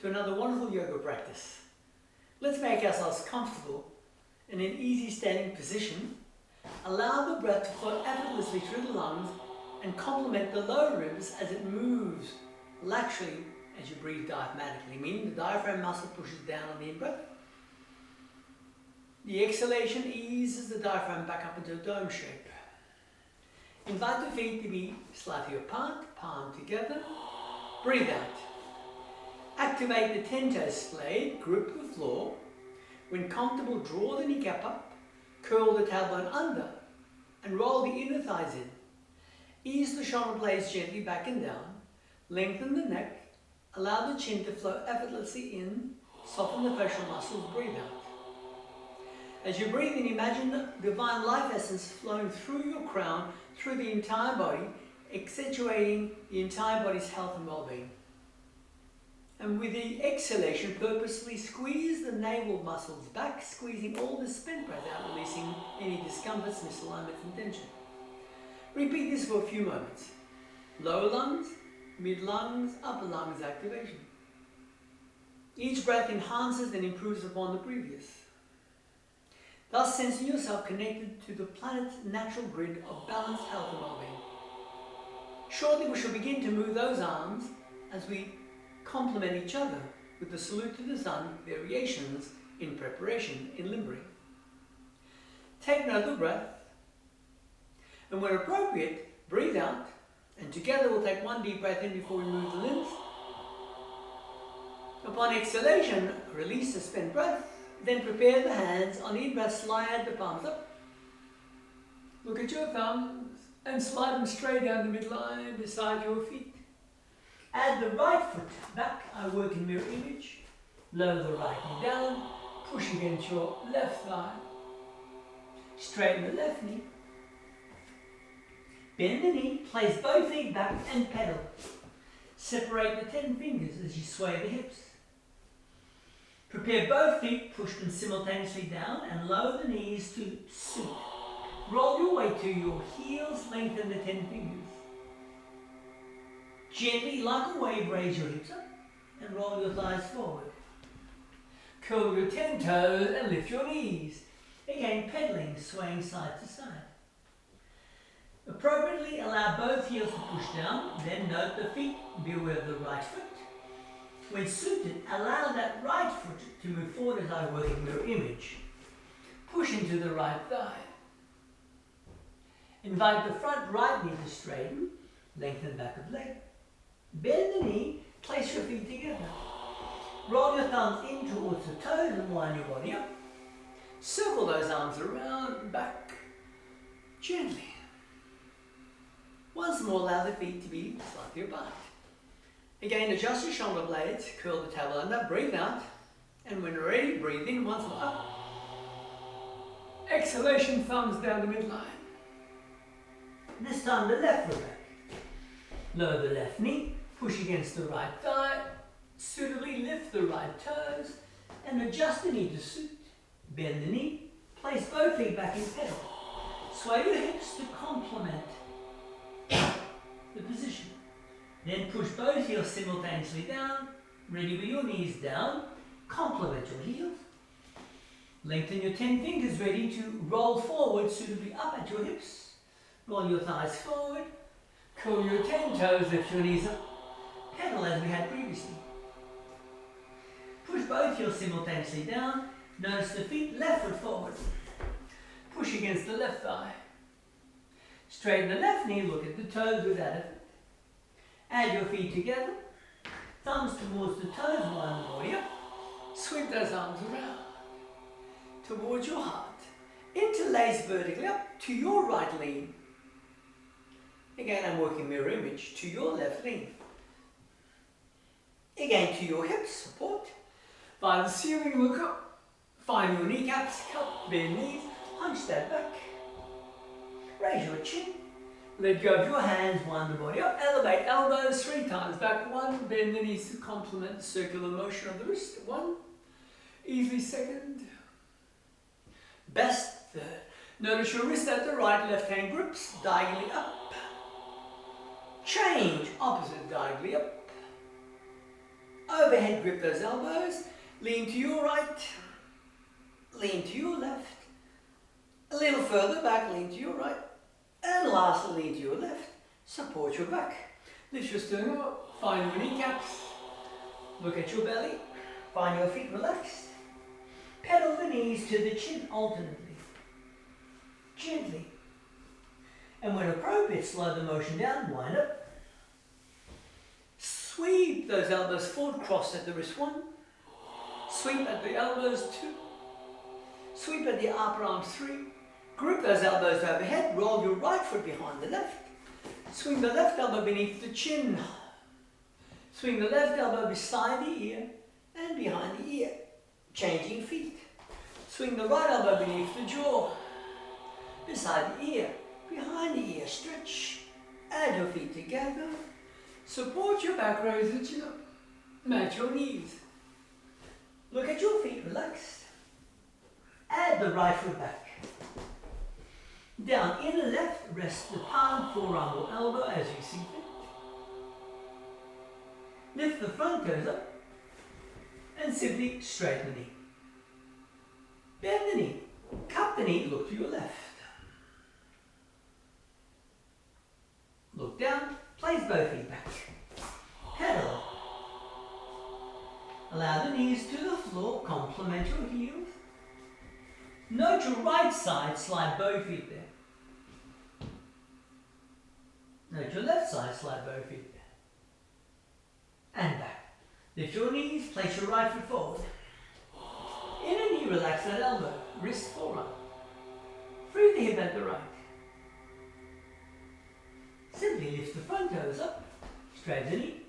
to another wonderful yoga practice. Let's make ourselves comfortable in an easy standing position. Allow the breath to flow effortlessly through the lungs and complement the lower ribs as it moves laterally as you breathe diaphragmatically, meaning the diaphragm muscle pushes down on the in-breath. The exhalation eases the diaphragm back up into a dome shape. Invite the feet to be slightly apart, palm together. Breathe out. Activate the 10-toe splay, grip the floor. When comfortable, draw the kneecap up, curl the tailbone under, and roll the inner thighs in. Ease the shoulder blades gently back and down. Lengthen the neck. Allow the chin to flow effortlessly in. Soften the facial muscles. Breathe out. As you breathe in, imagine the divine life essence flowing through your crown, through the entire body, accentuating the entire body's health and well-being. And with the exhalation, purposefully squeeze the navel muscles back, squeezing all the spent breath out, releasing any discomforts, misalignments, and tension. Repeat this for a few moments. Lower lungs, mid lungs, upper lungs activation. Each breath enhances and improves upon the previous. Thus sensing yourself connected to the planet's natural grid of balanced health and well-being. Shortly we shall begin to move those arms as we complement each other with the salute to the sun variations in preparation in limbering. Take another breath, and when appropriate, breathe out, and together we'll take one deep breath in before we move the limbs. Upon exhalation, release the spent breath, then prepare the hands. On the in-breath, slide the palms up. Look at your thumbs and slide them straight down the midline beside your feet. Add the right foot back. I work in mirror image. Lower the right knee down. Push against your left thigh. Straighten the left knee. Bend the knee. Place both feet back and pedal. Separate the 10 fingers as you sway the hips. Prepare both feet, push them simultaneously down and lower the knees to suit. Roll your way to your heels, lengthen the 10 fingers. Gently, like a wave, raise your hips up and roll your thighs forward. Curl your 10 toes and lift your knees. Again, pedaling, swaying side to side. Appropriately allow both heels to push down, then note the feet, be aware of the right foot. When suited, allow that right foot to move forward as I work in mirror image. Push into the right thigh. Invite the front right knee to straighten, lengthen back of leg. Bend the knee, place your feet together. Roll your thumbs in towards the toes and wind your body up. Circle those arms around and back, gently. Once more, allow the feet to be slightly apart. Again, adjust your shoulder blades, curl the tail under, breathe out, and when ready, breathe in once more up. Exhalation, thumbs down the midline. This time the left foot back. Lower the left knee, push against the right thigh, suitably lift the right toes, and adjust the knee to suit. Bend the knee, place both feet back in pedal. Sway your hips to complement the position. Then push both heels simultaneously down, ready with your knees down, complement your heels. Lengthen your 10 fingers, ready to roll forward, suitably up at your hips. Roll your thighs forward, curl your 10 toes, lift your knees up, pedal as we had previously. Push both heels simultaneously down, notice the feet, left foot forward. Push against the left thigh. Straighten the left knee, look at the toes without effort. Add your feet together, thumbs towards the toes, wind the body up. Sweep those arms around towards your heart. Interlace vertically up to your right lean. Again, I'm working mirror image to your left lean. Again, to your hips, support. Find the ceiling, look up. Find your kneecaps, cup, bend knees, hunch that back. Raise your chin. Let go of your hands, wind the body up, elevate elbows 3 times back. 1, bend the knees to complement the circular motion of the wrist. 1, easily 2nd, best 3rd. Notice your wrist at the right, left hand grips, diagonally up. Change, opposite, diagonally up. overhead grip those elbows, lean to your right, lean to your left, a little further back, lean to your right, and lastly lean to your left, support your back. Lift your sternum up, find your kneecaps, look at your belly, find your feet relaxed, pedal the knees to the chin alternately, gently, and when appropriate slow the motion down, wind up. Sweep those elbows forward, cross at the wrist 1, sweep at the elbows 2, sweep at the upper arm 3, grip those elbows overhead, roll your right foot behind the left, swing the left elbow beneath the chin, swing the left elbow beside the ear and behind the ear, changing feet, swing the right elbow beneath the jaw, beside the ear, behind the ear, stretch, add your feet together, support your back, raise the chin up, match your knees. Look at your feet relaxed. Add the right foot back. Down inner left, rest the palm, forearm or elbow as you see fit. Lift the front toes up and simply straighten the knee. Bend the knee, cup the knee, look to your left. Look down. Place both feet back. Pedal. Allow the knees to the floor, complement your heels. Note your right side, slide both feet there. Note your left side, slide both feet there. And back. Lift your knees, place your right foot forward. Inner knee, relax that elbow, wrist forearm. Free the hip at the right. Simply lift the front toes up, straighten the knee,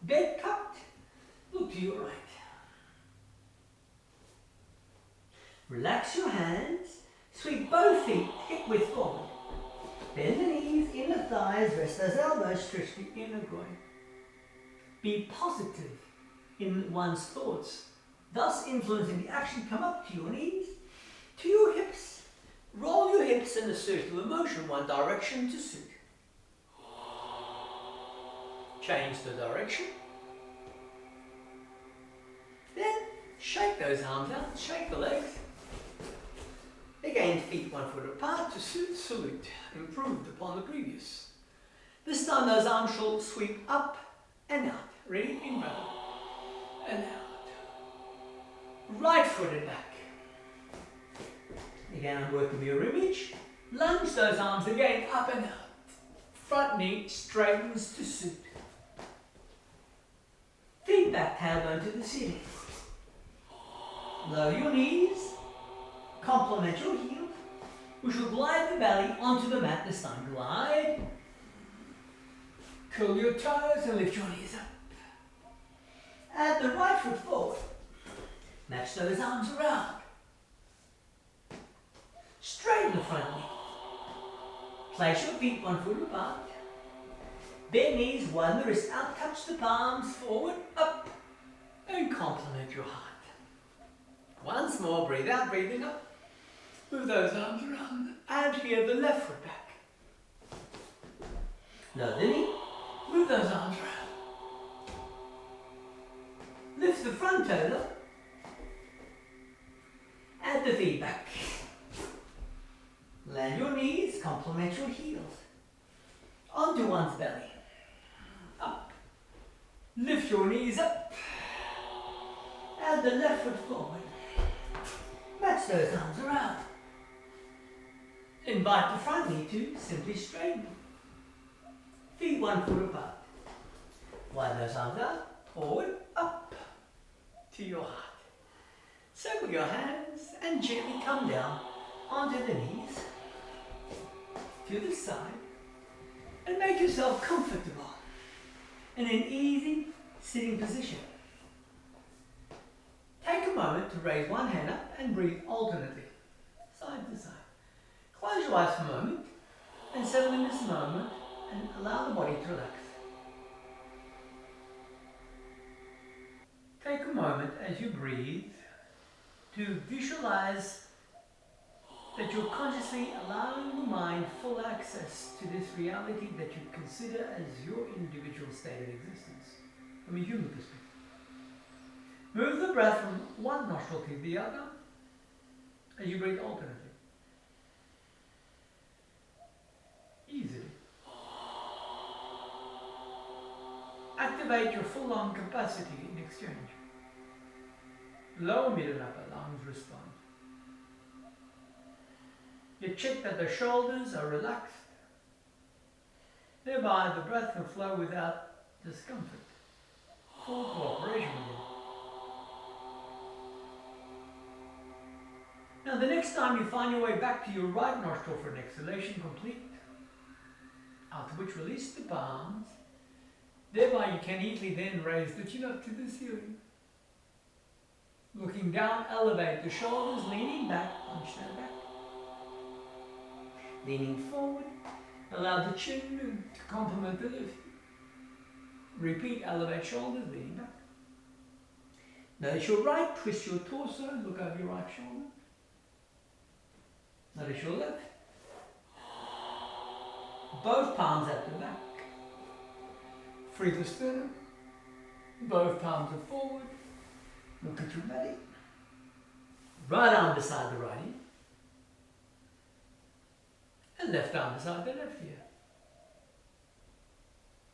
bend cupped, look to your right. Relax your hands, sweep both feet hip width forward. Bend the knees, inner thighs, rest those elbows, stretch the inner groin. Be positive in one's thoughts, thus influencing the action. Come up to your knees, to your hips. Roll your hips in a circular motion, one direction to suit. Change the direction. Then shake those arms out, shake the legs. Again, feet 1 foot apart to suit, salute, improved upon the previous. This time those arms shall sweep up and out. Ready? In breath. And out. Right footed back. Again, I'm working mirror image. Lunge those arms again, up and out. Front knee straightens to suit. Feet back, tailbone to the ceiling. Lower your knees, complement your heels. We shall glide the belly onto the mat this time. Glide. Curl your toes and lift your knees up. Add the right foot forward. Match those arms around. Straighten the front knee. Place your feet 1 foot apart. Bend knees, widen the wrists out, touch the palms, forward, up, and complement your heart. Once more, breathe out, breathing up. Move those arms around, and here the left foot back. Lower the knee, move those arms around. Lift the front toes up. Add the feet back. Land your knees, complement your heels. Onto one's belly. Up. Lift your knees up. Add the left foot forward. Match those arms around. Invite the front knee to simply straighten. Feet 1 foot apart. Widen those arms out. Forward, up to your heart. Circle your hands and gently come down onto the knees, to the side, and make yourself comfortable in an easy sitting position. Take a moment to raise one hand up and breathe alternately, side to side. Close your eyes for a moment and settle in this moment and allow the body to relax. Take a moment as you breathe to visualize that you're consciously allowing the mind full access to this reality that you consider as your individual state of existence from a human perspective. Move the breath from one nostril to the other as you breathe alternately. Easily. Activate your full lung capacity in exchange. Lower, mid and upper lungs respond. You check that the shoulders are relaxed. Thereby the breath can flow without discomfort. Full cooperation with it. Now the next time you find your way back to your right nostril for an exhalation complete, after which release the palms, thereby you can easily then raise the chin up to the ceiling. Looking down, elevate the shoulders, leaning back, punch that back. Leaning forward, allow the chin to complement the lift. Repeat, elevate shoulders, leaning back. Notice your right, twist your torso, look over your right shoulder. Notice your left. Both palms at the back. Free the sternum. Both palms are forward. Look at your belly. Right arm beside the right ear. And left arm beside the left ear.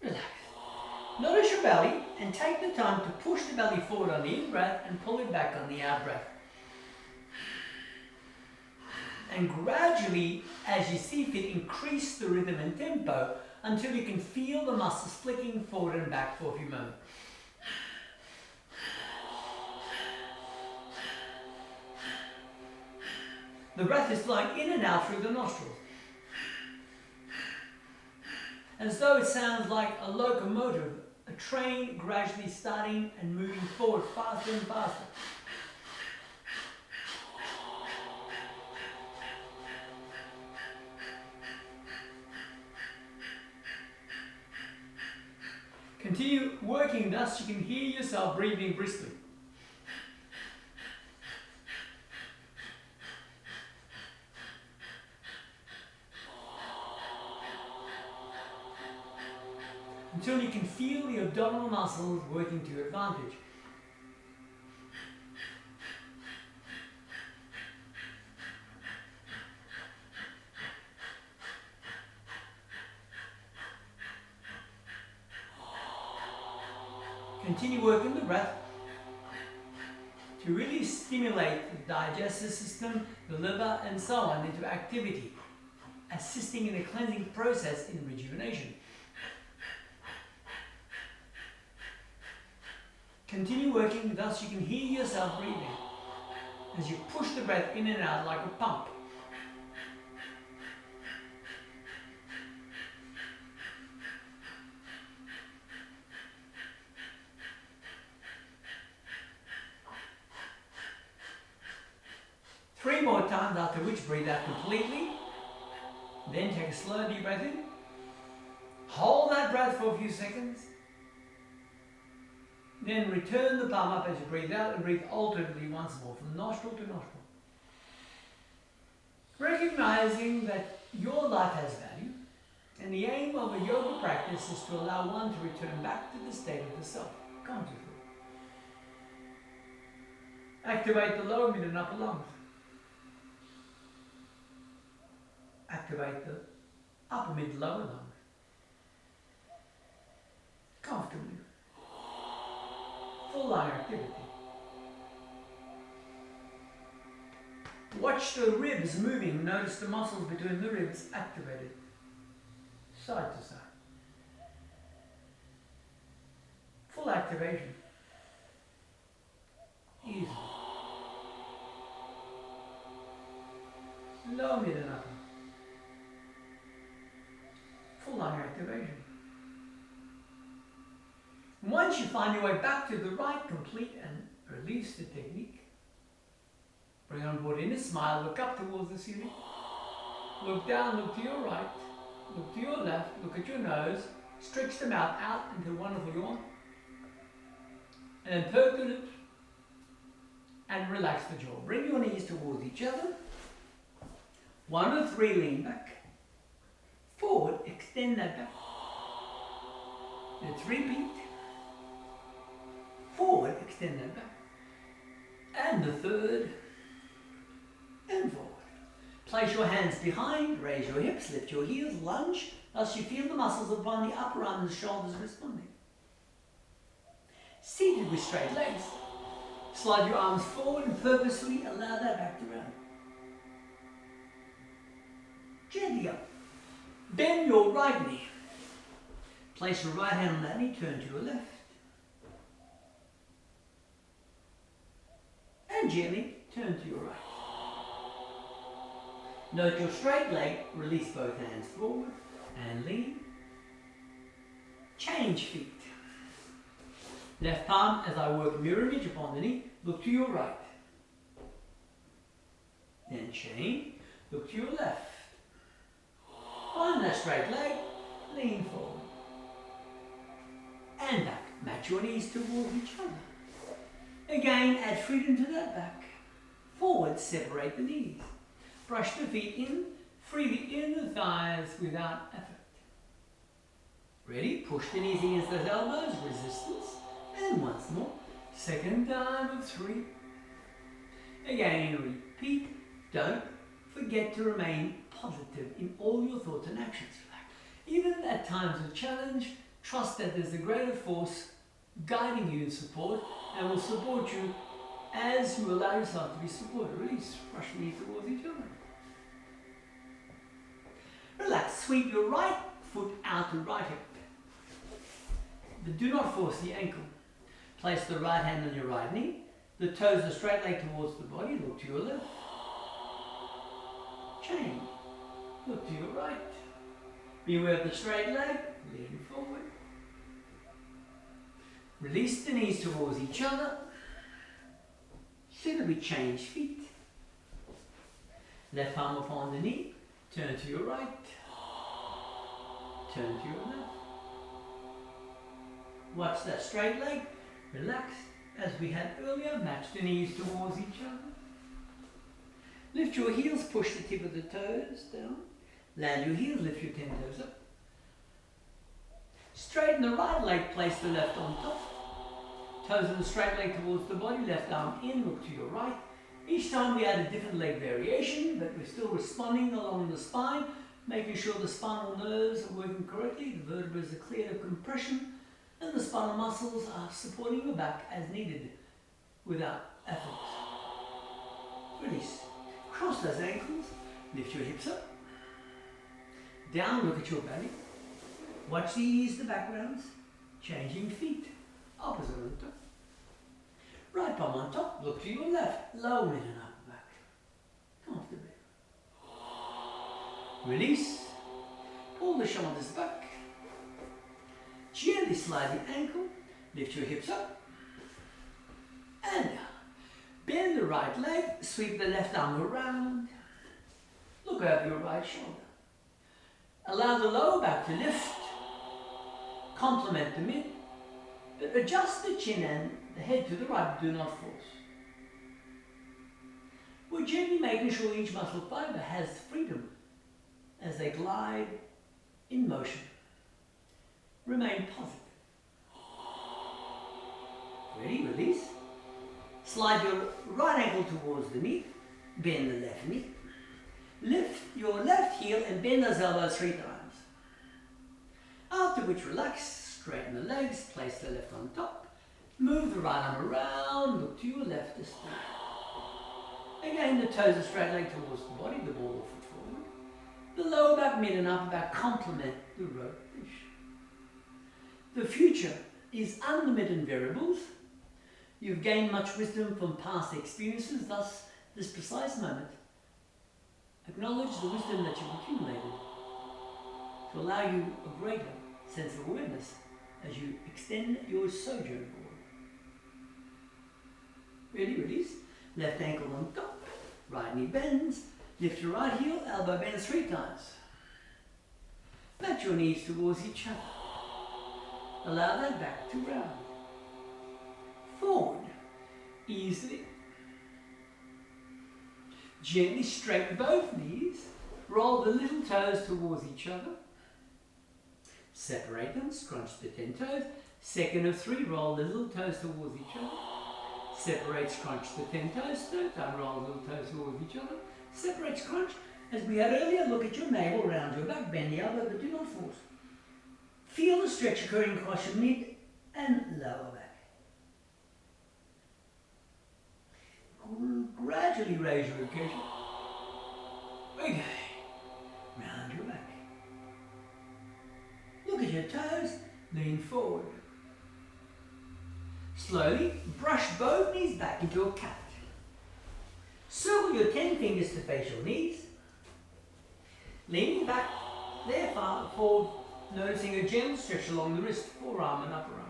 Relax. Notice your belly and take the time to push the belly forward on the in-breath and pull it back on the out-breath. And gradually, as you see fit, increase the rhythm and tempo until you can feel the muscles flicking forward and back for a few moments. The breath is flowing in and out through the nostrils, as though it sounds like a locomotive, a train gradually starting and moving forward faster and faster. Continue working thus you can hear yourself breathing briskly. Until you can feel the abdominal muscles working to your advantage. Continue working the breath to really stimulate the digestive system, the liver and so on into activity, assisting in the cleansing process in rejuvenation. Continue working, thus you can hear yourself breathing as you push the breath in and out like a pump. Three more times, after which breathe out completely. Then take a slow deep breath in. Hold that breath for a few seconds. Then return the palm up as you breathe out and breathe alternately once more from nostril to nostril. Recognizing that your life has value and the aim of a yoga practice is to allow one to return back to the state of the self, consciously. Activate the lower, mid and upper lungs. Activate the upper, mid, lower lungs. Comfortably. Full lung activity. Watch the ribs moving. Notice the muscles between the ribs activated. Side to side. Full activation. Easy. Low, mid and upper. Full lung activation. Once you find your way back to the right, complete and release the technique. Bring on board inner smile, look up towards the ceiling. Look down, look to your right, look to your left, look at your nose, stretch the mouth out into a wonderful yawn. And then perk the lips and relax the jaw. Bring your knees towards each other. 1 to 3, lean back. Forward, extend that back. Let's repeat. Forward, extend that back. And the third. And forward. Place your hands behind, raise your hips, lift your heels, lunge, thus you feel the muscles upon the upper arm and shoulders responding. Seated with straight legs, slide your arms forward and purposefully allow that back to round. Gently up. Bend your right knee. Place your right hand on that knee, turn to your left. And gently turn to your right. Note your straight leg, release both hands forward and lean. Change feet. Left palm as I work mirror image upon the knee, look to your right. Then chain, look to your left. Find that straight leg, lean forward. And back. Match your knees towards each other. Again, add freedom to that back. Forward, separate the knees. Brush the feet in, free the inner thighs without effort. Ready? Push the knees against those elbows, resistance. And once more. Second time of 3. Again, repeat. Don't forget to remain positive in all your thoughts and actions. Even at times of challenge, trust that there's a greater force guiding you in support and will support you as you allow yourself to be supported. Release. Brush the knees towards each other. Relax. Sweep your right foot out to right hip. But do not force the ankle. Place the right hand on your right knee. The toes are straight leg towards the body. Look to your left. Chain. Look to your right. Beware of the straight leg. Lean forward. Release the knees towards each other. Simply change feet. Left palm upon the knee. Turn to your right. Turn to your left. Watch that straight leg. Relax as we had earlier. Match the knees towards each other. Lift your heels. Push the tip of the toes down. Land your heels. Lift your 10 toes up. Straighten the right leg. Place the left on top. Toes in the straight leg towards the body. Left arm in. Look to your right. Each time we add a different leg variation, but we're still responding along the spine, making sure the spinal nerves are working correctly, the vertebrae are clear of compression, and the spinal muscles are supporting your back as needed without effort. Release. Cross those ankles. Lift your hips up. Down, look at your belly. Watch these, the backgrounds. Changing feet. Opposite on top. Right palm on top, look to your left, low, mid and upper back. Comfortably. Release. Pull the shoulders back. Gently slide the ankle. Lift your hips up. And down. Bend the right leg. Sweep the left arm around. Look over your right shoulder. Allow the lower back to lift. Complement the mid. But adjust the chin and the head to the right. Do not force. We're gently making sure each muscle fiber has freedom as they glide in motion. Remain positive. Ready? Release. Slide your right ankle towards the knee. Bend the left knee. Lift your left heel and bend those elbows 3 times. After which, relax. Straighten the legs. Place the left on top. Move the right arm around. Look to your left to straight. Again, the toes are straight leg towards the body. The ball of foot forward. The lower back, mid and upper back complement the rotation. The future is unlimited in variables. You've gained much wisdom from past experiences, thus this precise moment. Acknowledge the wisdom that you've accumulated to allow you a greater sense of awareness as you extend your sojourn forward. Ready, release. Left ankle on top, right knee bends, lift your right heel, elbow bends 3 times. Match your knees towards each other. Allow that back to round. Forward, easily. Gently straighten both knees, roll the little toes towards each other. Separate them, scrunch the 10 toes. Second of 3, roll the little toes towards each other. Separate scrunch the 10 toes, third time roll the little toes towards each other. Separate scrunch. As we had earlier, look at your navel around your back, bend the elbow but do not force. Feel the stretch occurring across your mid and lower back. Gradually raise your ribcage. Okay. Round your back. Look at your toes, lean forward. Slowly brush both knees back into a cat. Circle your 10 fingers to face your knees. Leaning back, there far forward, noticing a gentle stretch along the wrist, forearm and upper arm.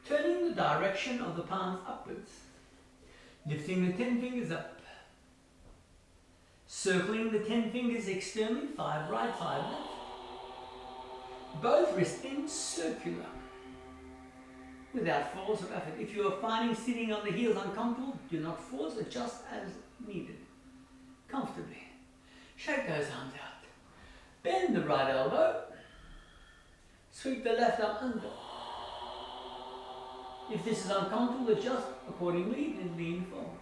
Turning the direction of the palms upwards. Lifting the 10 fingers up. Circling the 10 fingers externally, 5 right, 5 left. Both wrists in circular. Without force or effort. If you are finding sitting on the heels uncomfortable, do not force, adjust as needed. Comfortably. Shake those arms out. Bend the right elbow. Sweep the left arm under. If this is uncomfortable, adjust accordingly and lean forward.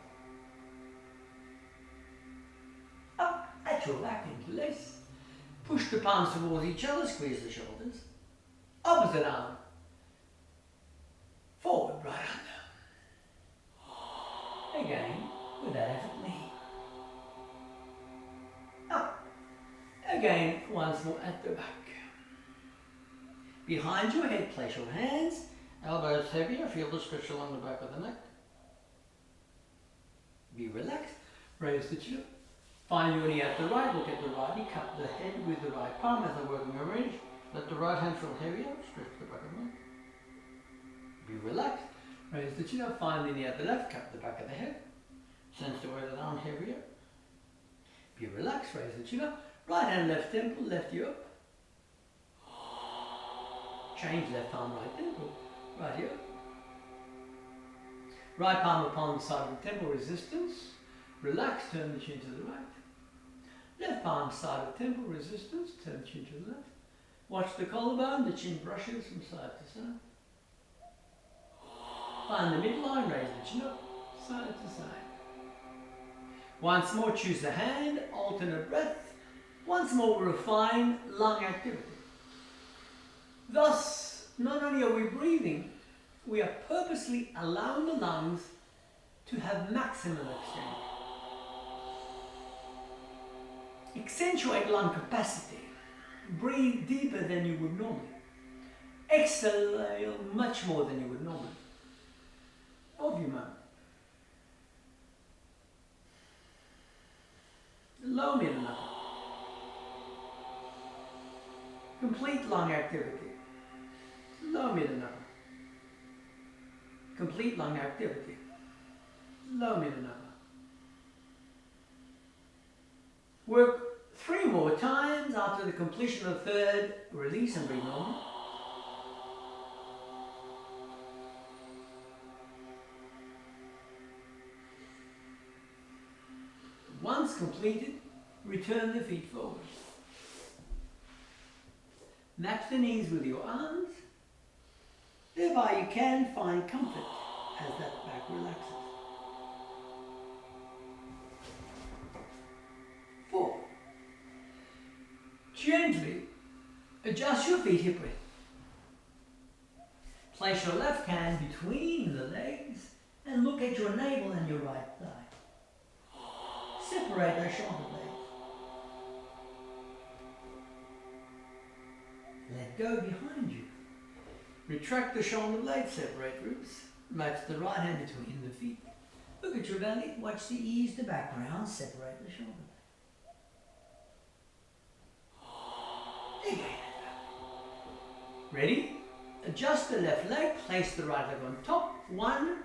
Up at your back into lace. Push the palms towards each other, squeeze the shoulders. Opposite arm. Forward, right under. Again, without effort, lean. Up. Again, once more at the back. Behind your head, place your hands. Elbows heavier, feel the stretch along the back of the neck. Be relaxed, raise the chin. Find your knee at the right, look at the right knee, cup the head with the right palm as a working range. Let the right hand feel heavier, stretch the back of the neck. Be relaxed, raise the chin up, find the knee at the left, cup the back of the head. Sense the weight of the arm heavier. Be relaxed, raise the chin up. Right hand, left temple, left ear up. Change left arm, right temple. Right here. Right palm upon the side of the temple, resistance. Relax, turn the chin to the right. Left palm side of temple, resistance, turn the chin to the left. Watch the collarbone, the chin brushes from side to side. Find the midline, raise the chin up, side to side. Once more, choose the hand, alternate breath. Once more, refine lung activity. Thus, not only are we breathing, we are purposely allowing the lungs to have maximum exchange. Accentuate lung capacity. Breathe deeper than you would normally. Exhale much more than you would normally. Of your mouth. Low mid and upper. Complete lung activity. Low mid and upper. Complete lung activity. Low mid and upper. Work 3 more times. After the completion of the third, release and breathe normal. Once completed, return the feet forward. Match the knees with your arms. Thereby you can find comfort as that back relaxes. 4. Gently adjust your feet hip width. Place your left hand between the legs and look at your navel and your right thigh. Separate those shoulder blades. Let go behind you. Retract the shoulder blades, separate ribs. Match the right hand between the feet. Look at your belly, watch the ease, the background, separate the shoulder blades. Again. Ready? Adjust the left leg, place the right leg on top, 1,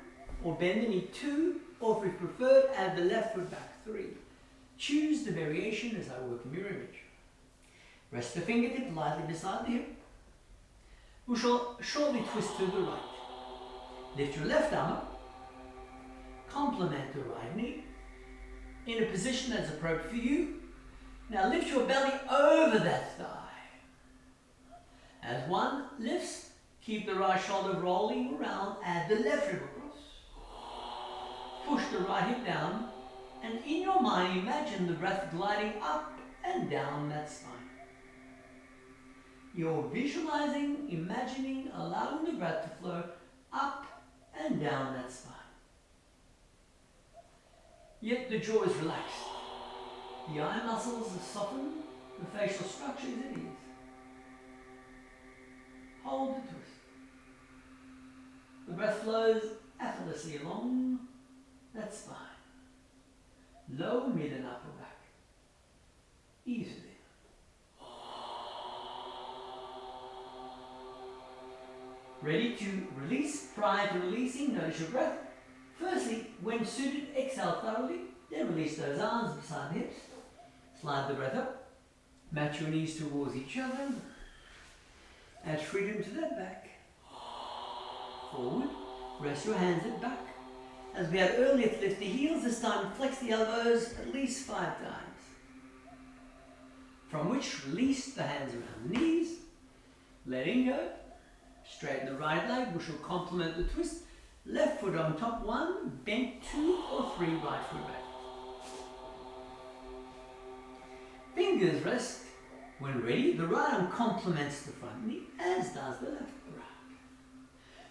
or bend the knee 2, or if preferred, add the left foot back 3. Choose the variation as I work in mirror image. Rest the fingertip lightly beside the hip. We shall shortly twist to the right. Lift your left arm up. Complement the right knee in a position that's appropriate for you. Now lift your belly over that thigh. As 1 lifts, Keep the right shoulder rolling around, add the left rib across. Push the right hip down, and in your mind imagine the breath gliding up and down that spine. You're visualizing, imagining, allowing the breath to flow up and down that spine. Yet the jaw is relaxed. The eye muscles are softened, the facial structure is at ease. Hold the twist. The breath flows effortlessly along that spine. Lower, mid and upper back. Easily. Ready to release? Prior to releasing, notice your breath. Firstly, when suited, exhale thoroughly. Then release those arms beside the hips. Slide the breath up. Match your knees towards each other. Add freedom to that back. Forward. Rest your hands at back. As we had earlier, lift the heels. This time flex the elbows at least 5 times. From which, release the hands around the knees. Letting go. Straighten the right leg, which will complement the twist. Left foot on top 1, bent 2 or 3, right foot back. Fingers rest. When ready, the right arm complements the front knee, as does the left arm.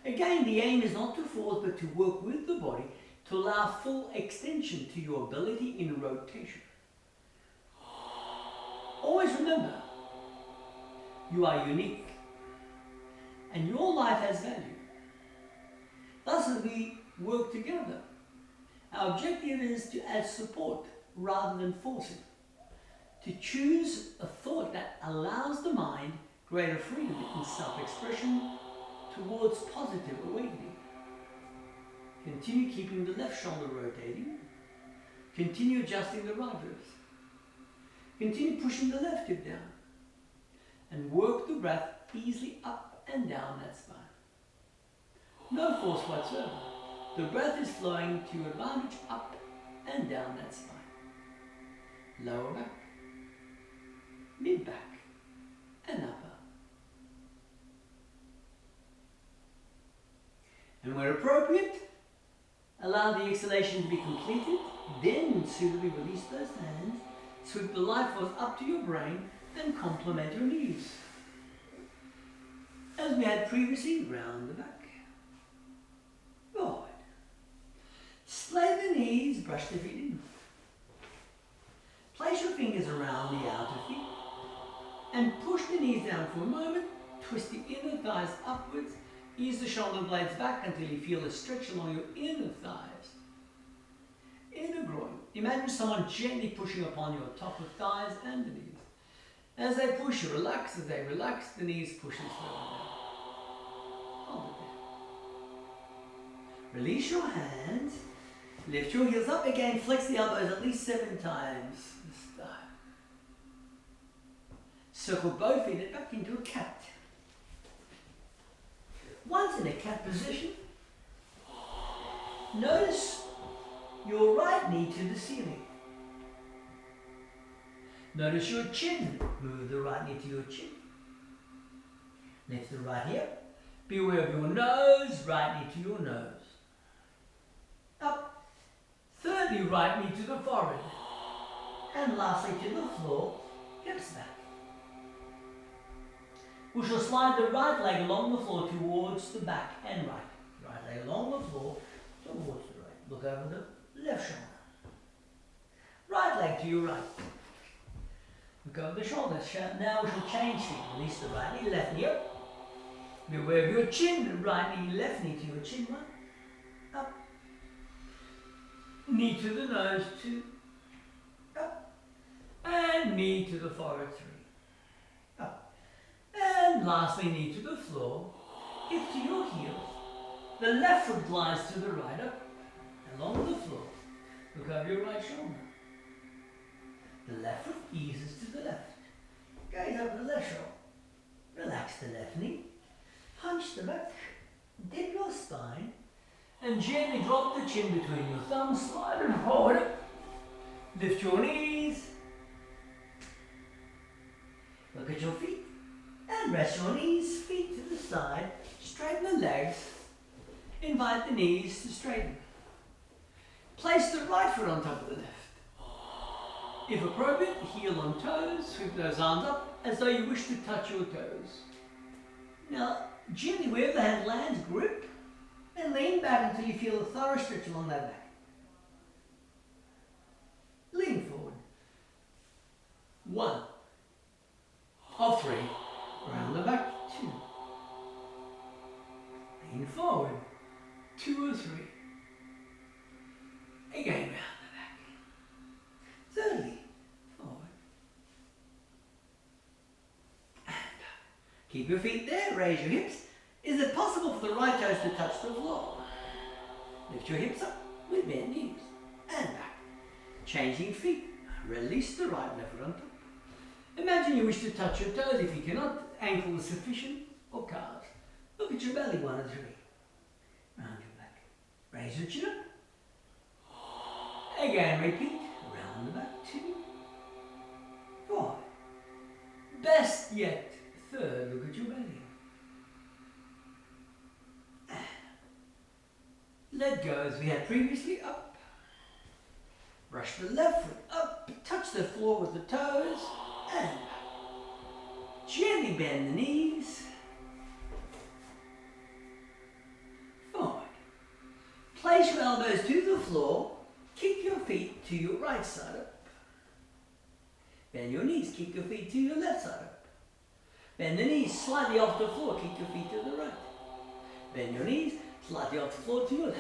Again, the aim is not to force, but to work with the body to allow full extension to your ability in rotation. Always remember, you are unique, and your life has value. Thus, as we work together, our objective is to add support rather than forcing. To choose a thought that allows the mind greater freedom in self-expression towards positive awakening. Continue keeping the left shoulder rotating. Continue adjusting the right ribs. Continue pushing the left hip down. And work the breath easily up and down that spine. No force whatsoever. The breath is flowing to your advantage up and down that spine. Lower back, mid back, and upper. And where appropriate, allow the exhalation to be completed, then suitably release those hands, sweep the life force up to your brain, and complement your knees. As we had previously, round the back. Forward. Splay the knees, brush the feet in. Place your fingers around the outer feet and push the knees down for a moment. Twist the inner thighs upwards. Ease the shoulder blades back until you feel a stretch along your inner thighs. Inner groin. Imagine someone gently pushing upon your top of thighs and the knees. As they push, you relax. As they relax, the knees push and slow down. Hold it there. Release your hands. Lift your heels up again. Flex the elbows at least 7 times. This time. Circle both feet back into a cat. Once in a cat position, notice your right knee to the ceiling. Notice your chin. Move the right knee to your chin. Lift the right hip. Be aware of your nose, right knee to your nose. Up. Thirdly, right knee to the forehead. And lastly to the floor, hips back. We shall slide the right leg along the floor towards the back and right. Right leg along the floor towards the right. Look over the left shoulder. Right leg to your right. Look over the shoulder. Now we shall change feet. Release the right knee, left knee up. Be aware of your chin. Right knee, left knee to your chin. One. Up. Knee to the nose. 2. Up. And knee to the forehead. 3. Up. And lastly, knee to the floor. Hip to your heel. The left foot glides to the right. Up. Along the floor. Look over your right shoulder. The left foot eases to the left. Gaze over the left shoulder. Relax the left knee. Hunch the back. Dip your spine. And gently drop the chin between your thumbs. Slide it forward. Lift your knees. Look at your feet. And rest your knees, feet to the side. legs, invite the knees to straighten. Place the right foot on top of the left. If appropriate, heel on toes, sweep those arms up as though you wish to touch your toes. Now, gently wherever the hand lands, grip and lean back until you feel a thorough stretch along that back. Lean forward. 1 of 3. Round the back. 2. Lean forward. 2 or 3. Again, round the back. Thirdly, forward. And up. Keep your feet there, raise your hips. Is it possible for the right toes to touch the floor? Lift your hips up with bent knees. And back. Changing feet. Release the right left foot on top. Imagine you wish to touch your toes. If you cannot, ankle is sufficient or calves. Look at your belly, 1 and 3. Round your back. Raise your chin up. Again, repeat. Round the back. 2. 4. Best yet, third, look at your belly. Let go as we had previously, up. Brush the left foot up, touch the floor with the toes, and gently bend the knees. Forward. Place your elbows to the floor, kick your feet to your right side up. Bend your knees, kick your feet to your left side up. Bend the knees slightly off the floor, kick your feet to the right. Bend your knees slightly off the floor to your left.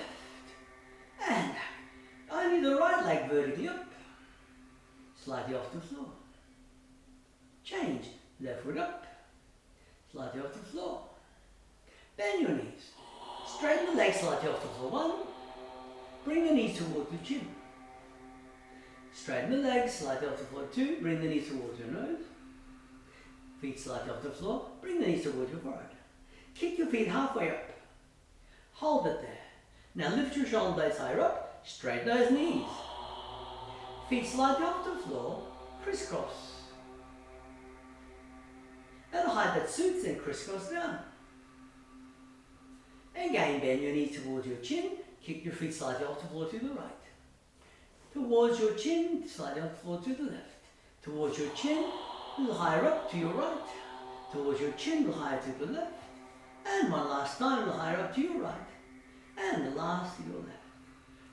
And back. Only the right leg vertically up. Slightly off the floor. Change. Left foot up. Slightly off the floor. Bend your knees. Straighten the legs slightly off the floor. 1. Bring the knees towards the chin. Straighten the legs slightly off the floor. 2. Bring the knees towards your nose. Feet slightly off the floor. Bring the knees towards your forehead. Kick your feet halfway up. Hold it there. Now lift your shoulder blades higher up. Straighten those knees. Feet slightly off the floor. Crisscross. At a height that suits, then crisscross down. Again, bend your knees towards your chin. Kick your feet slightly off the floor to the right. Towards your chin, slightly off the floor to the left. Towards your chin, a little higher up to your right. Towards your chin, a little higher to the left. And one last time, a little higher up to your right. And the last to your left.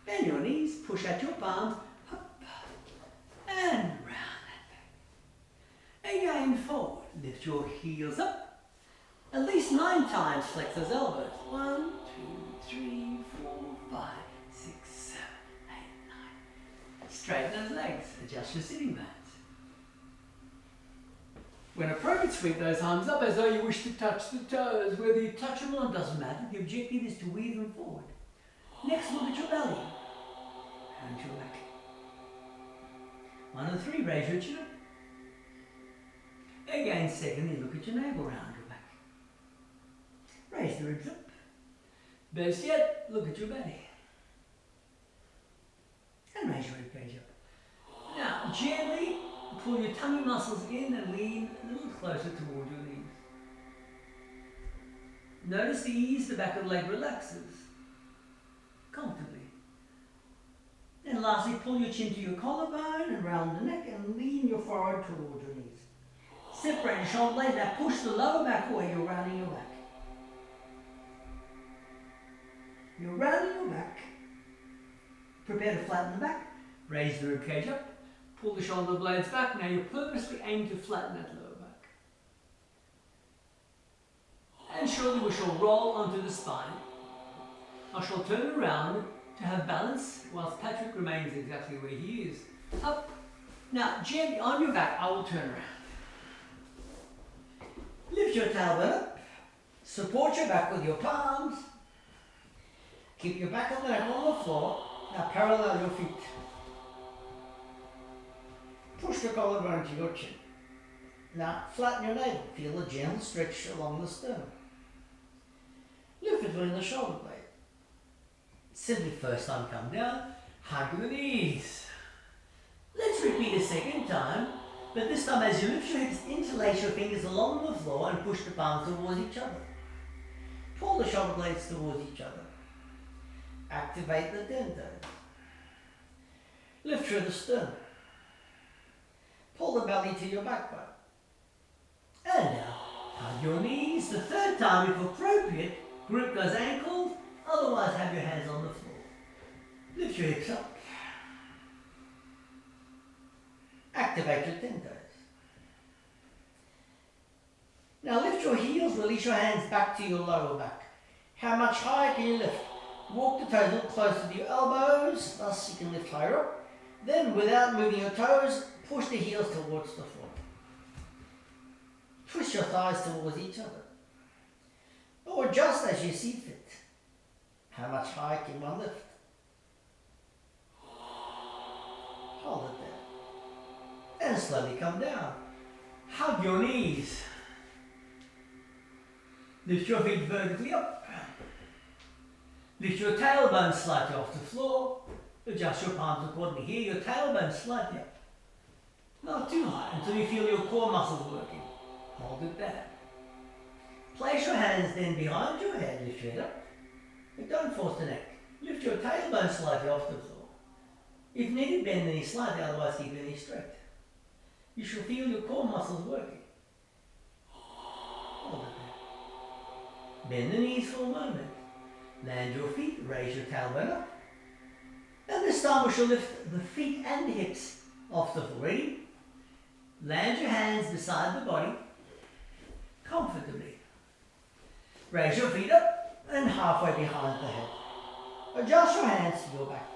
Bend your knees, push out your palms, up, and round that back. Again, forward. Lift your heels up. At least 9 times flex those elbows. 1, 2, 3, 4, 5, 6, 7, 8, 9. Straighten those legs. Adjust your sitting bones. When appropriate, sweep those arms up as though you wish to touch the toes. Whether you touch them or not doesn't matter. The objective is to weave them forward. Next, look at your belly. And your back. 1 and 3, raise your chin up. Again, secondly, look at your navel round your back. Raise the ribs up. Best yet, look at your belly. And raise your ribcage up. Now, gently pull your tummy muscles in and lean a little closer toward your knees. Notice the ease the back of the leg relaxes comfortably. And lastly, pull your chin to your collarbone and round the neck and lean your forehead toward your knees. Separate your shoulder blades. Now push the lower back away. You're rounding your back. You're rounding your back. Prepare to flatten the back. Raise the ribcage up. Pull the shoulder blades back. Now you purposely aim to flatten that lower back. And surely we shall roll onto the spine. I shall turn around to have balance whilst Patrick remains exactly where he is. Up. Now gently on your back, I will turn around. Lift your tailbone up. Support your back with your palms. Keep your back on the neck on the floor. Now parallel your feet. Push the collarbone to your chin. Now flatten your navel. Feel a gentle stretch along the sternum. Lift between the shoulder blades. Simply first time come down, hug the knees. Let's repeat a second time, but this time as you lift your hips, interlace your fingers along the floor and push the palms towards each other. Pull the shoulder blades towards each other. Activate the dentos. Lift through the sternum. Pull the belly to your backbone. And now, hug your knees. The third time, if appropriate, grip those ankles. Otherwise, have your hands on the floor. Lift your hips up. Activate your dentos. Now lift your heels, release your hands back to your lower back. How much higher can you lift? Walk the toes a little closer to your elbows, thus you can lift higher up. Then, without moving your toes, push the heels towards the floor. Twist your thighs towards each other. Or adjust as you see fit. How much higher can one lift? Hold it there. And slowly come down. Hug your knees. Lift your feet vertically up. Lift your tailbone slightly off the floor. Adjust your palms accordingly. Here, your tailbone slightly up. Not too high until you feel your core muscles working. Hold it there. Place your hands then behind your head. Lift your head up. But don't force the neck. Lift your tailbone slightly off the floor. If needed, bend the knee slightly, otherwise keep your knee straight. You shall feel your core muscles working. Hold it there. Bend the knees for a moment. Land your feet, raise your tailbone up. And this time we shall lift the feet and the hips off the floor. Ready? Land your hands beside the body, comfortably. Raise your feet up and halfway behind the head. Adjust your hands to your back.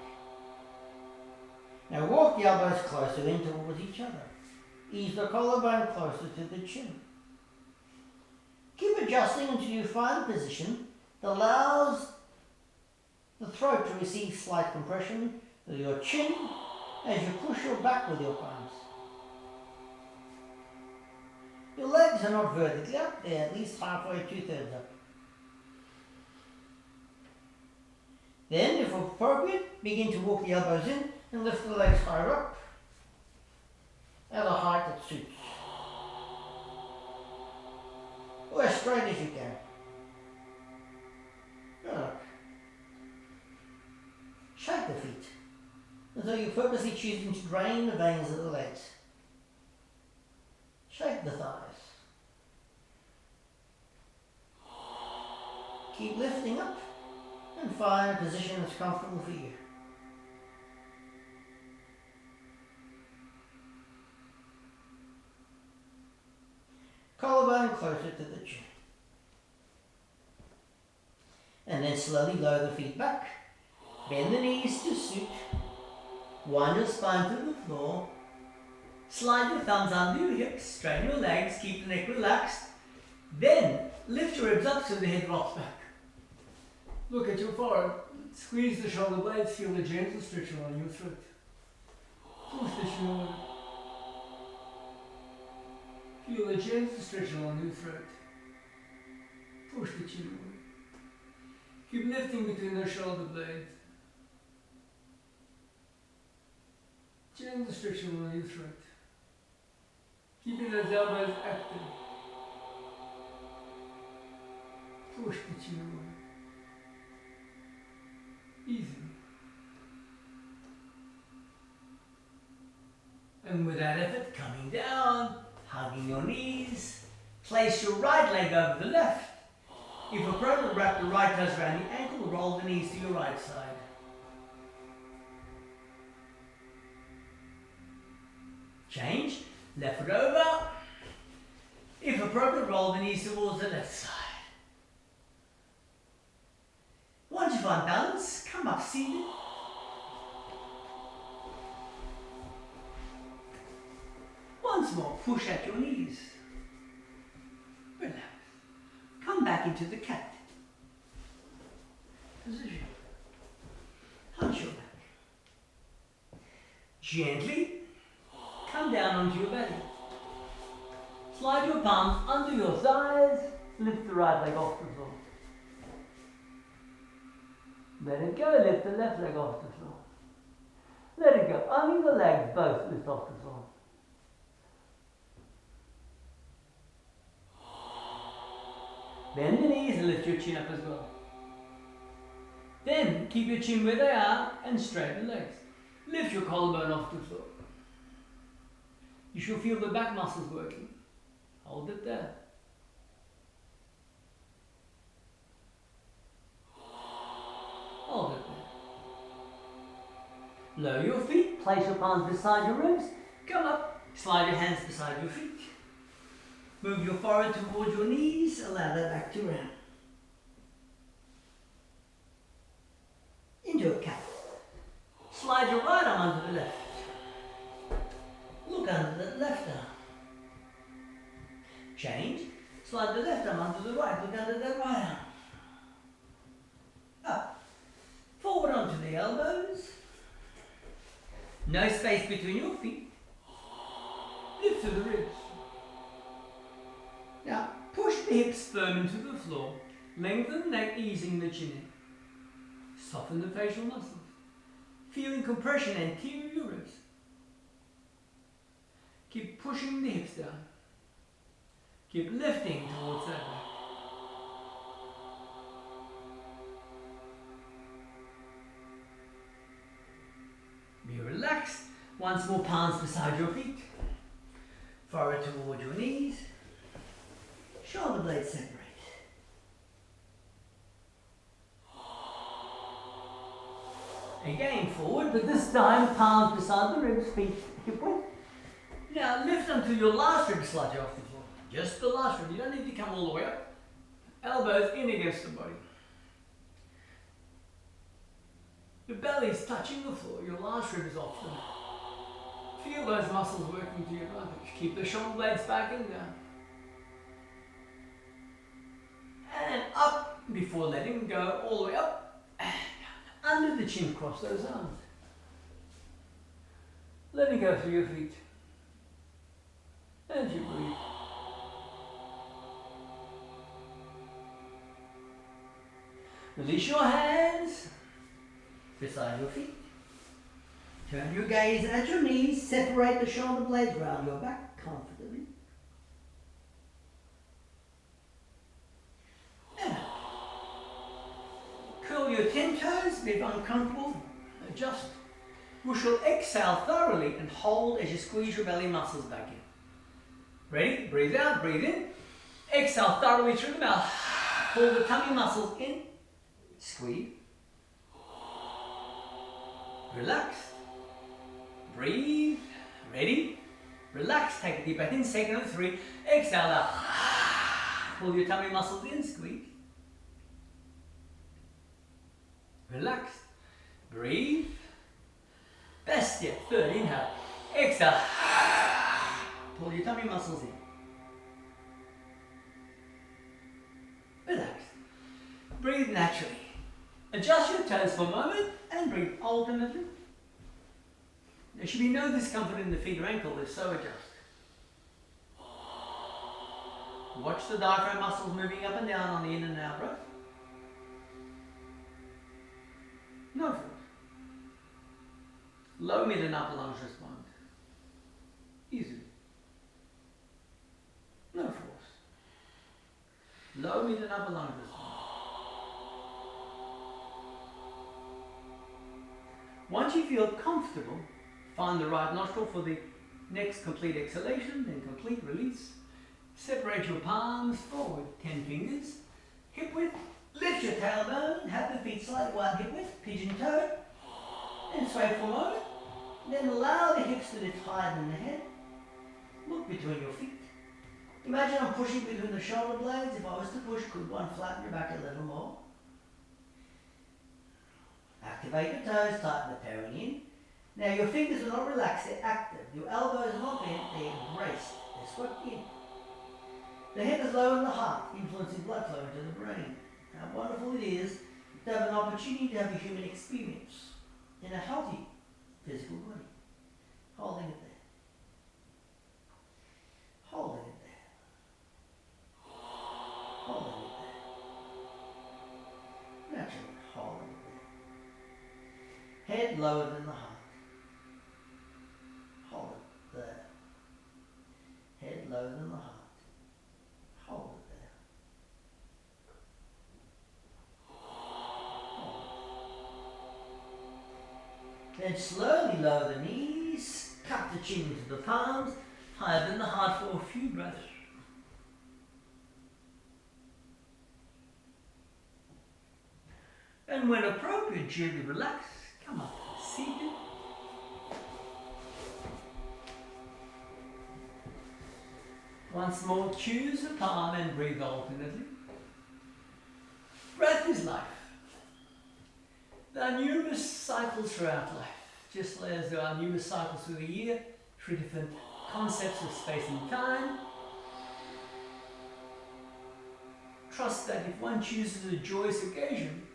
Now walk the elbows closer in towards each other. Ease the collarbone closer to the chin. Keep adjusting until you find a position that allows the throat to receive slight compression of your chin as you push your back with your palms. Your legs are not vertically up, they're at least halfway, 2/3 up. Then, if appropriate, begin to walk the elbows in and lift the legs higher up at a height that suits. Or as straight as you can. Good. Shake the feet, as though you're purposely choosing to drain the veins of the legs. Shake the thighs. Keep lifting up and find a position that's comfortable for you. Collarbone closer to the chin. And then slowly lower the feet back. Bend the knees to suit. Wind your spine to the floor. Slide your thumbs under your hips. Strain your legs. Keep the neck relaxed. Then lift your ribs up so the head rocks back. Look at your forehead. Squeeze the shoulder blades. Feel the gentle stretch along your throat. Push the shoulder. Feel the gentle stretch along your throat. Push the chin away. Keep lifting between the shoulder blades. Gentle stretch along your throat. Keeping those elbows active. Push the chin away. Easy. And with that effort, coming down, hugging your knees, place your right leg over the left. If appropriate, wrap the right toes around the ankle, roll the knees to your right side. Change, left foot over. If appropriate, roll the knees towards the left side. Once you find balance, come up seated. Once more, push at your knees. Relax. Come back into the cat position. Hunch your back. Gently come down onto your belly. Slide your palms under your thighs. Lift the right leg off the floor. Let it go. Lift the left leg off the floor. Let it go. Only the legs both lift off the floor. Bend the knees and lift your chin up as well. Then keep your chin where they are and straighten the legs. Lift your collarbone off the floor. You should feel the back muscles working. Hold it there. Hold it there. Lower your feet, place your palms beside your ribs. Come up, slide your hands beside your feet. Move your forehead towards your knees, allow that back to round. Into a cat. Slide your right arm under the left. Look under the left arm. Change. Slide the left arm under the right. Look under the right arm. Up. Forward onto the elbows. No space between your feet. Lift to the ribs. Now, push the hips firm into the floor. Lengthen the neck, easing the chin in. Soften the facial muscles. Feeling compression anterior your ribs. Keep pushing the hips down. Keep lifting towards that back. Be relaxed. Once more, palms beside your feet. Forehead towards your knees. Shoulder blades separate. Again forward, but this time palms beside the ribs, feet hip width. Now lift until your last rib slightly off the floor. Just the last rib. You don't need to come all the way up. Elbows in against the body. The belly is touching the floor. Your last rib is off the mat. Feel those muscles working to your advantage. Keep the shoulder blades back and down. And up before letting go all the way up. Under the chin, cross those arms. Letting go through your feet. As you breathe. Release your hands beside your feet. Turn your gaze at your knees. Separate the shoulder blades round your back comfortably. And up. Curl your 10 toes if uncomfortable. Adjust. We shall exhale thoroughly and hold as you squeeze your belly muscles back in. Ready? Breathe out, breathe in. Exhale thoroughly through the mouth. Pull the tummy muscles in. Squeeze. Relax. Breathe. Ready? Relax. Take a deep breath in. Second of 3. Exhale out. Pull your tummy muscles in. Squeeze. Relax. Breathe. Best yet. Third. Inhale. Exhale. Pull your tummy muscles in. Relax. Breathe naturally. Adjust your toes for a moment and breathe alternately. There should be no discomfort in the feet or ankle if so adjust. Watch the diaphragm muscles moving up and down on the in and out breath. No force. Low, mid and upper lungs respond. Easily. No force. Low, mid and upper lungs respond. Once you feel comfortable, find the right nostril for the next complete exhalation, then complete release. Separate your palms forward, 10 fingers, hip width. Lift your tailbone, have the feet slightly wide hip width, pigeon toe, and sway for a moment. Then allow the hips to lift higher than the head. Look between your feet. Imagine I'm pushing between the shoulder blades. If I was to push, could one flatten your back a little more? Activate the toes, tighten the perineum. Now your fingers are not relaxed, they're active. Your elbows are not bent, they're braced, they're swept in. The head is low in the heart, influencing blood flow into the brain. How wonderful it is to have an opportunity to have a human experience in a healthy physical body. Holding it there. Holding it there. Holding it there. Naturally, holding it there. Head lower than the heart. Hold it there. Head lower than the heart. Hold it there. Then slowly lower the knees, cut the chin into the palms, higher than the heart for a few breaths. And when appropriate, gently relax, come up seated. Once more, choose a palm and breathe alternately. Breath is life. There are numerous cycles throughout life, just as there are numerous cycles through the year, through different concepts of space and time. Trust that if one chooses a joyous occasion,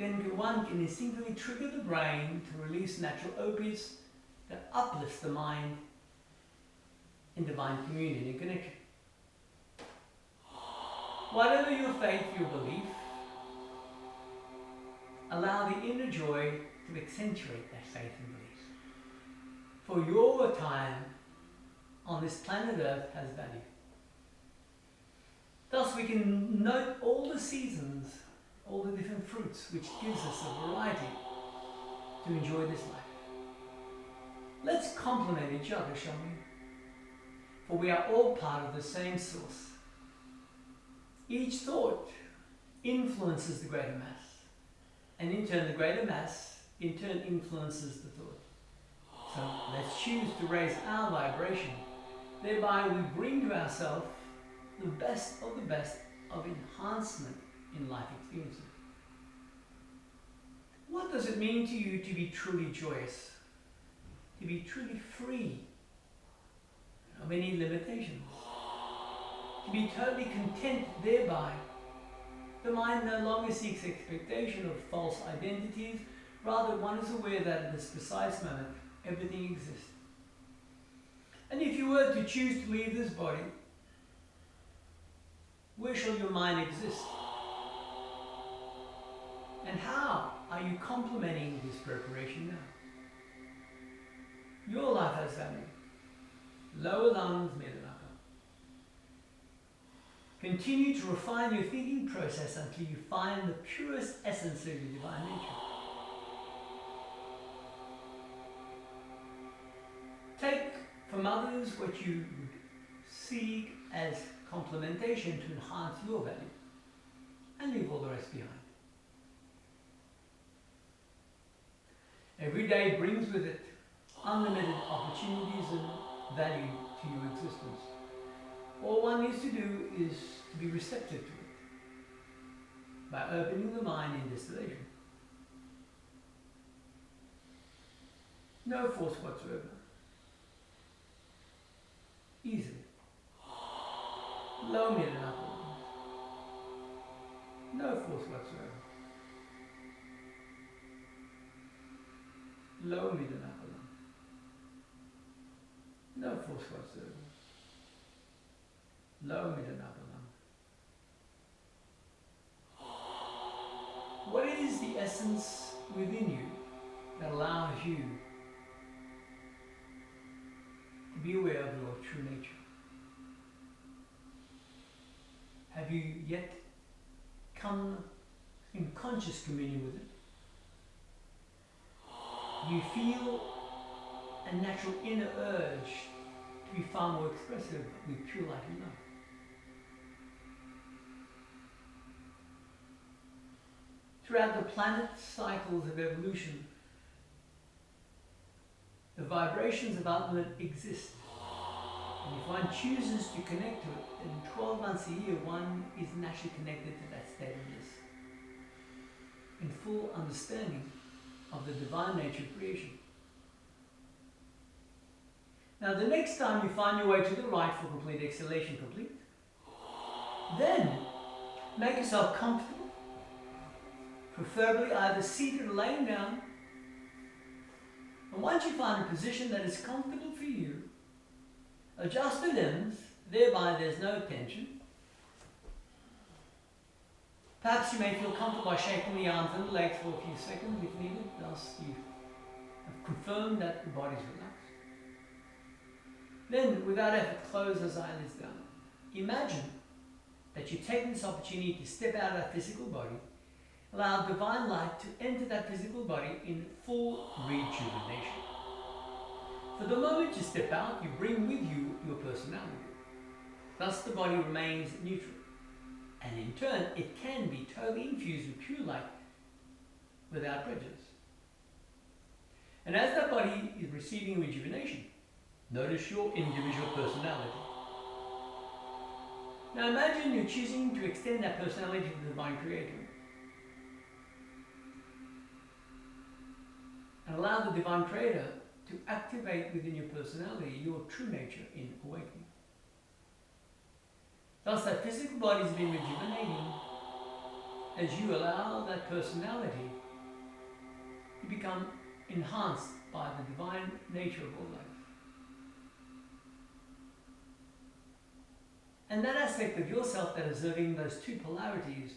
then one can instinctively trigger the brain to release natural opiates that uplifts the mind in divine communion and connection. Whatever your faith, your belief, allow the inner joy to accentuate that faith and belief. For your time on this planet Earth has value. Thus we can note all the seasons, all the different fruits, which gives us a variety to enjoy this life. Let's complement each other, shall we? For we are all part of the same source. Each thought influences the greater mass, and in turn the greater mass in turn influences the thought. So let's choose to raise our vibration. Thereby we bring to ourselves the best of enhancement in life experiences. What does it mean to you to be truly joyous? To be truly free of any limitations? To be totally content thereby? The mind no longer seeks expectation of false identities, rather one is aware that at this precise moment everything exists. And if you were to choose to leave this body, where shall your mind exist? And how are you complementing this preparation now? Your life has value. Lower lungs, middle and upper. Continue to refine your thinking process until you find the purest essence of your divine nature. Take from others what you would seek as complementation to enhance your value, and leave all the rest behind. Every day brings with it unlimited opportunities and value to your existence. All one needs to do is to be receptive to it by opening the mind in distillation. No force whatsoever. Easily. Low, mid and upper lungs. No force whatsoever. Low, mid and upper lung. No force whatsoever. Low, mid and upper lung. What is the essence within you that allows you to be aware of your true nature? Have you yet come in conscious communion with it? Do you feel a natural inner urge to be far more expressive with pure light and love? Throughout the planet's cycles of evolution, the vibrations of ultimate exist. And if one chooses to connect to it, then 12 months a year one is naturally connected to that state of bliss, in full understanding of the divine nature of creation. Now the next time you find your way to the right for complete exhalation complete, then make yourself comfortable, preferably either seated or laying down. And once you find a position that is comfortable for you, adjust the limbs, thereby there's no tension. Perhaps you may feel comfortable by shaking the arms and the legs for a few seconds if needed, thus you have confirmed that the body is relaxed. Then, without effort, close those eyelids down. Imagine that you take this opportunity to step out of that physical body Allow divine light to enter that physical body in full rejuvenation. For the moment you step out, you bring with you your personality. Thus the body remains neutral. And in turn, it can be totally infused with pure light without prejudice. And as that body is receiving rejuvenation, notice your individual personality. Now imagine you're choosing to extend that personality to the Divine Creator. And allow the Divine Creator to activate within your personality your true nature in awakening. Thus that physical body is being rejuvenating as you allow that personality to become enhanced by the divine nature of all life. And that aspect of yourself that is observing those two polarities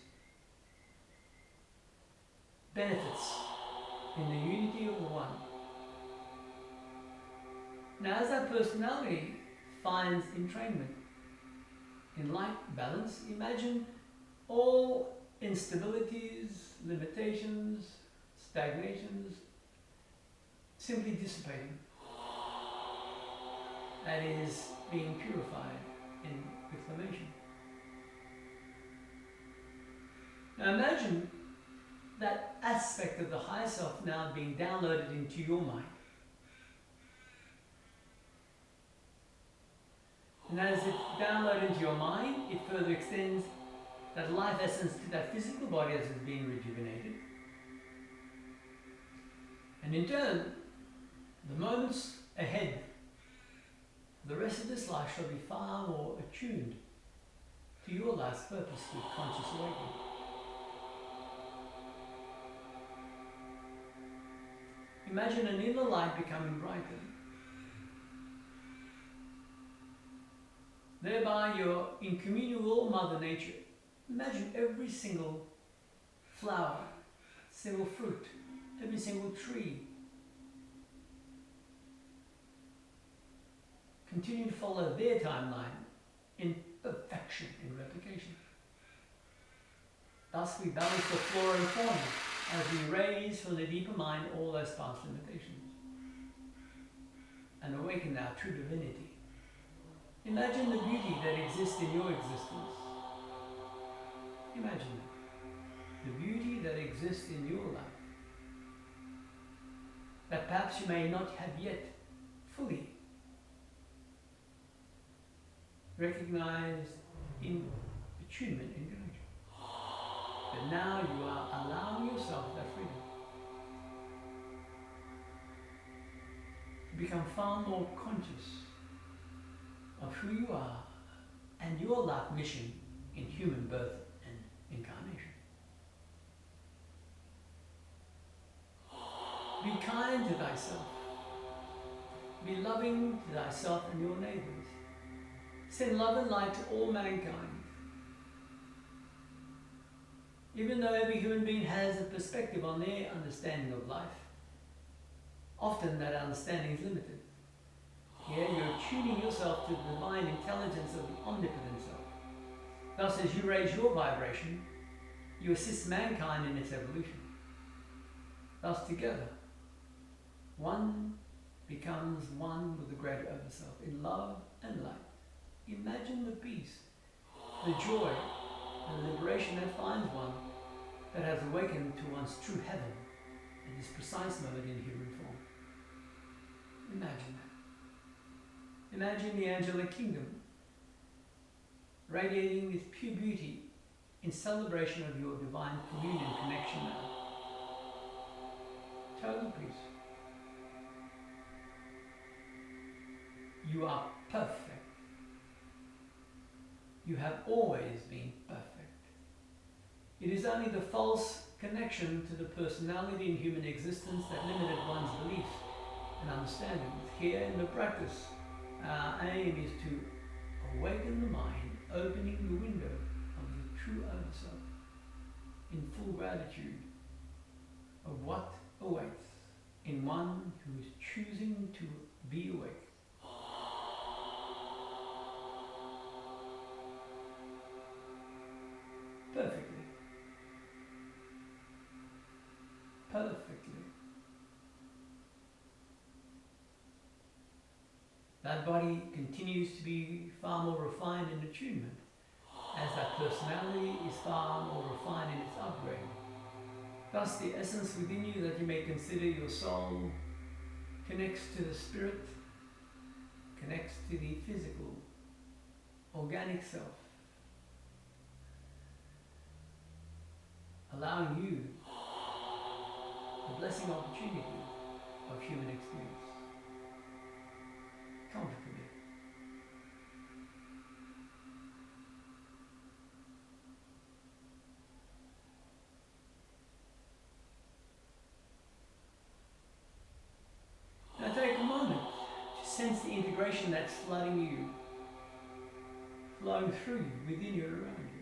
benefits in the unity of the one. Now as that personality finds entrainment in light balance, imagine all instabilities, limitations, stagnations simply dissipating. That is being purified in reclamation. Now imagine that aspect of the higher self now being downloaded into your mind. And as it's downloaded into your mind, it further extends that life essence to that physical body as it's being rejuvenated. And in turn, the moments ahead, the rest of this life shall be far more attuned to your life's purpose with conscious awakening. Imagine an inner light becoming brighter. Thereby you're in communion with all Mother Nature. Imagine every single flower, single fruit, every single tree continue to follow their timeline in perfection, in replication. Thus we balance the flora and fauna as we raise from the deeper mind all those past limitations and awaken our true divinity. Imagine the beauty that exists in your existence. Imagine that. The beauty that exists in your life. That perhaps you may not have yet fully recognized in attunement in nature. But now you are allowing yourself that freedom to become far more conscious of who you are and your life mission in human birth and incarnation. Be kind to thyself. Be loving to thyself and your neighbors. Send love and light to all mankind. Even though every human being has a perspective on their understanding of life, often that understanding is limited. Here you're tuning yourself to the divine intelligence of the omnipotent self. Thus, as you raise your vibration, you assist mankind in its evolution. Thus, together, one becomes one with the greater overself in love and light. Imagine the peace, the joy, and the liberation that finds one that has awakened to one's true heaven at this precise moment in human form. Imagine that. Imagine the angelic kingdom radiating with pure beauty in celebration of your divine communion connection now. Total peace. You are perfect. You have always been perfect. It is only the false connection to the personality in human existence that limited one's beliefs and understanding. Here in the practice, our aim is to awaken the mind, opening the window of the true overself in full gratitude of what awaits in one who is choosing to be awake. Perfectly. perfectly. That body continues to be far more refined in attunement, as that personality is far more refined in its upgrade. Thus, the essence within you that you may consider your soul connects to the spirit, connects to the physical, organic self, allowing you the blessing opportunity of human experience comfortably. Now take a moment to sense the integration that's flooding you, flowing through you, within you, around you.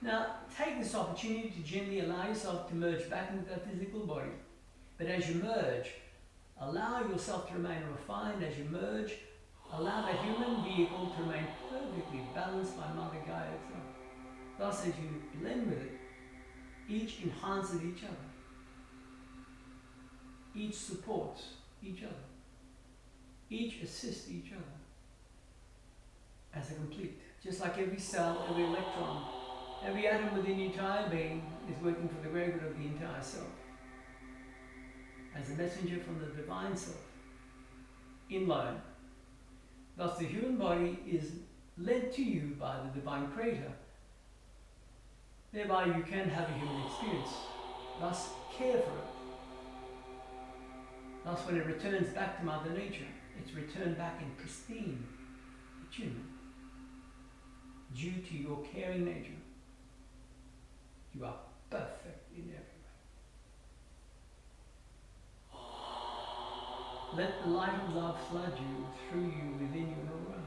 Now, take this opportunity to gently allow yourself to merge back into that physical body. But as you merge, allow yourself to remain refined. As you merge, allow that human vehicle to remain perfectly balanced by Mother Gaia itself. Thus, as you blend with it, each enhances each other. Each supports each other. Each assists each other as a complete. Just like every cell, every electron, every atom within the entire being is working for the greater good of the entire self. As a messenger from the divine self, in line. Thus the human body is led to you by the divine creator. Thereby you can have a human experience. Thus care for it. Thus when it returns back to Mother Nature, it's returned back in pristine attunement. Due to your caring nature, you are perfect in every way. Let the light of love flood you, through you, within you, and around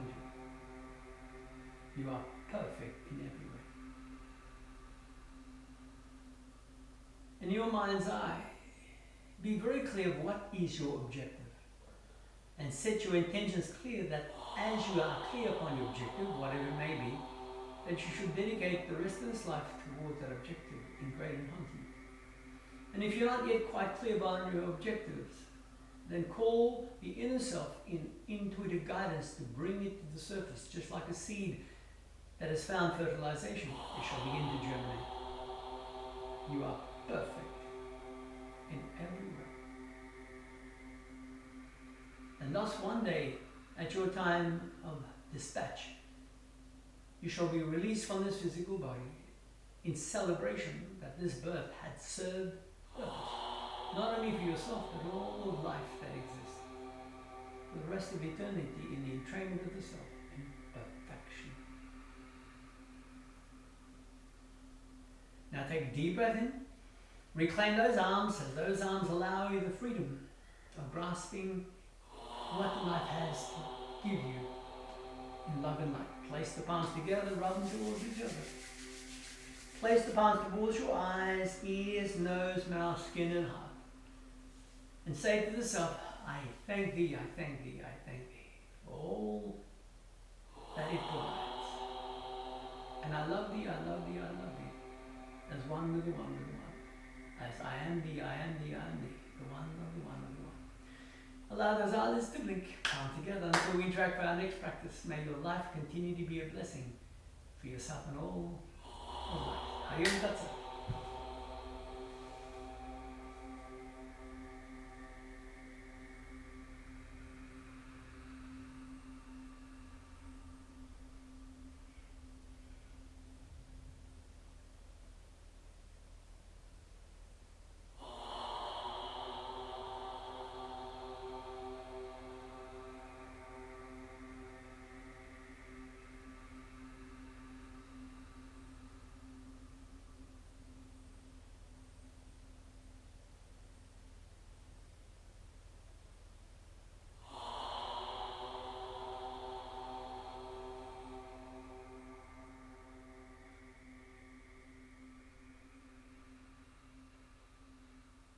you. You are perfect in every way. In your mind's eye, be very clear of what is your objective. And set your intentions clear that as you are clear upon your objective, whatever it may be, that you should dedicate the rest of this life towards that objective in great enhancement. And if you're not yet quite clear about your objectives, then call the inner self in intuitive guidance to bring it to the surface, just like a seed that has found fertilization, it shall begin to germinate. You are perfect in every way. And thus one day, at your time of dispatch, you shall be released from this physical body in celebration that this birth had served purpose, not only for yourself, but all of life that exists, for the rest of eternity in the entrainment of the self in perfection. Now take a deep breath in, reclaim those arms, as those arms allow you the freedom of grasping what life has to give you in love and light. Place the palms together, rub them towards each other. Place the palms towards your eyes, ears, nose, mouth, skin and heart. And say to the self, I thank thee, I thank thee, I thank thee for all that it provides. And I love thee, I love thee, I love thee, as one with the one with the one. As I am thee, I am thee, I am thee, the one of the one of the one. Allow those eyelids to blink, palm together until we interact with our next practice. May your life continue to be a blessing for yourself and all of life. Harium Tatsa.